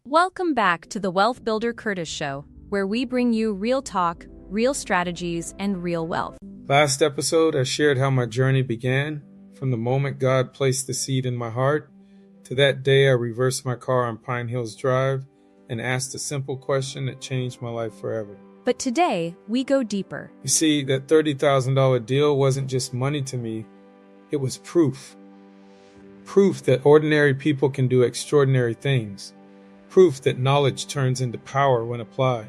Welcome back to the WealthBuilder Curtis Show, where we bring you real talk, real strategies, and real wealth. Last episode, I shared how my journey began, from the moment God placed the seed in my heart, to that day I reversed my car on Pine Hills Drive and asked a simple question that changed my life forever. But today, we go deeper. You see, that $30,000 deal wasn't just money to me, it was proof. Proof that ordinary people can do extraordinary things. Proof that knowledge turns into power when applied.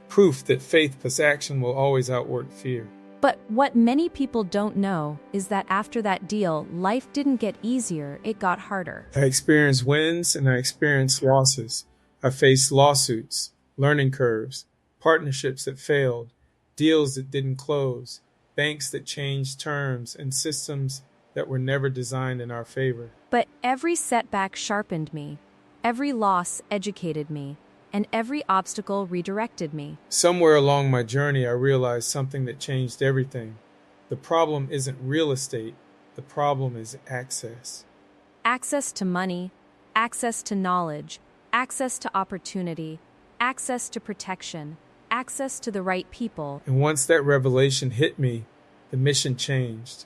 Proof that faith plus action will always outwork fear. But what many people don't know is that after that deal, life didn't get easier, it got harder. I experienced wins and I experienced losses. I faced lawsuits, learning curves, partnerships that failed, deals that didn't close, banks that changed terms, and systems that were never designed in our favor. But every setback sharpened me. Every loss educated me, and every obstacle redirected me. Somewhere along my journey, I realized something that changed everything. The problem isn't real estate. The problem is access. Access to money, access to knowledge, access to opportunity, access to protection, access to the right people. And once that revelation hit me, the mission changed.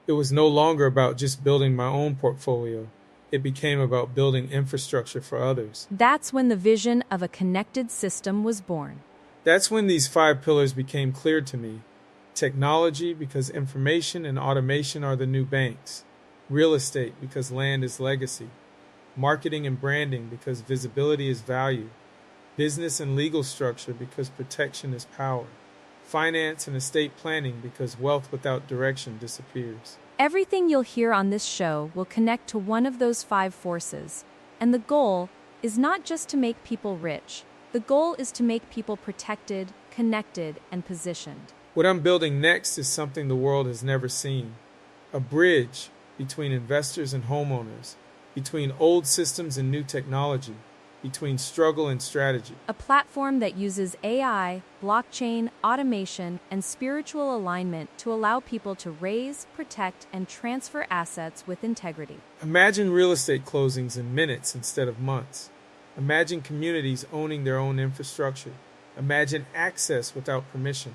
It was no longer about just building my own portfolio. It became about building infrastructure for others. That's when the vision of a connected system was born. That's when these 5 pillars became clear to me. Technology, because information and automation are the new banks. Real estate, because land is legacy. Marketing and branding, because visibility is value. Business and legal structure, because protection is power. Finance and estate planning, because wealth without direction disappears. Everything you'll hear on this show will connect to one of those 5 forces, and the goal is not just to make people rich. The goal is to make people protected, connected, and positioned. What I'm building next is something the world has never seen. A bridge between investors and homeowners, between old systems and new technology, between struggle and strategy. A platform that uses AI, blockchain, automation, and spiritual alignment to allow people to raise, protect, and transfer assets with integrity. Imagine real estate closings in minutes instead of months. Imagine communities owning their own infrastructure. Imagine access without permission.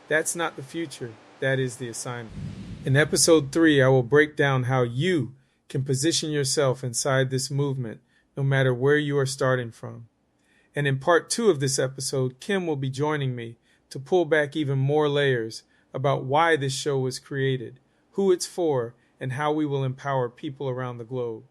That's not the future, that is the assignment. In episode 3, I will break down how you can position yourself inside this movement no matter where you are starting from. And in part 2 of this episode, Kim will be joining me to pull back even more layers about why this show was created, who it's for, and how we will empower people around the globe.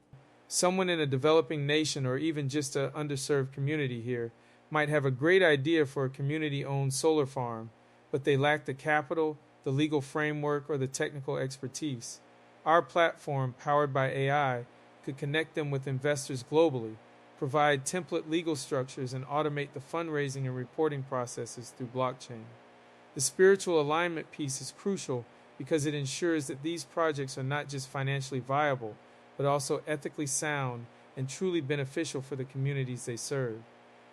Someone in a developing nation or even just an underserved community here might have a great idea for a community-owned solar farm, but they lack the capital, the legal framework, or the technical expertise. Our platform, powered by AI, could connect them with investors globally, provide template legal structures, and automate the fundraising and reporting processes through blockchain. The spiritual alignment piece is crucial because it ensures that these projects are not just financially viable, but also ethically sound and truly beneficial for the communities they serve.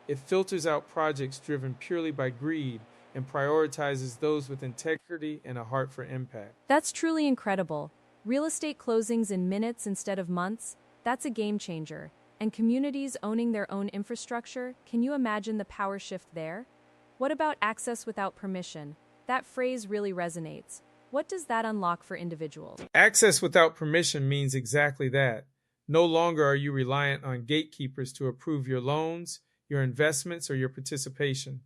It filters out projects driven purely by greed and prioritizes those with integrity and a heart for impact. That's truly incredible. Real estate closings in minutes instead of months, that's a game changer. And communities owning their own infrastructure, can you imagine the power shift there? What about access without permission? That phrase really resonates. What does that unlock for individuals? Access without permission means exactly that. No longer are you reliant on gatekeepers to approve your loans, your investments, or your participation.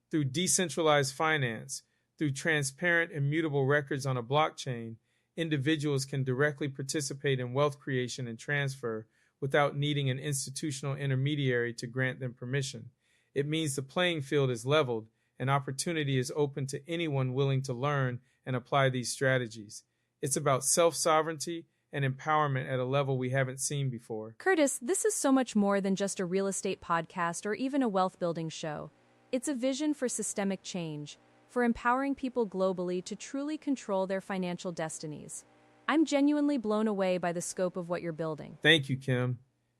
Through decentralized finance, through transparent, immutable records on a blockchain, individuals can directly participate in wealth creation and transfer without needing an institutional intermediary to grant them permission. It means the playing field is leveled and opportunity is open to anyone willing to learn and apply these strategies. It's about self-sovereignty and empowerment at a level we haven't seen before. Curtis, this is so much more than just a real estate podcast or even a wealth building show. It's a vision for systemic change, for empowering people globally to truly control their financial destinies. I'm genuinely blown away by the scope of what you're building. Thank you, Kim.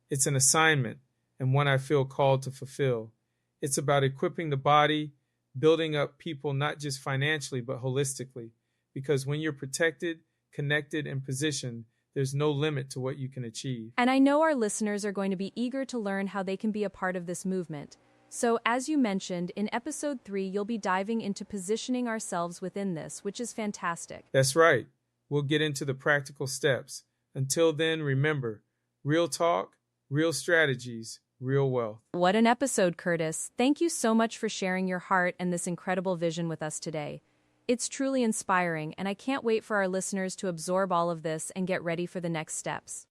It's an assignment and one I feel called to fulfill. It's about equipping the body, building up people not just financially but holistically, because when you're protected, connected, and positioned, there's no limit to what you can achieve. And I know our listeners are going to be eager to learn how they can be a part of this movement. So, as you mentioned, in episode 3, you'll be diving into positioning ourselves within this, which is fantastic. That's right. We'll get into the practical steps. Until then, remember, real talk, real strategies, real wealth. What an episode, Curtis. Thank you so much for sharing your heart and this incredible vision with us today. It's truly inspiring, and I can't wait for our listeners to absorb all of this and get ready for the next steps.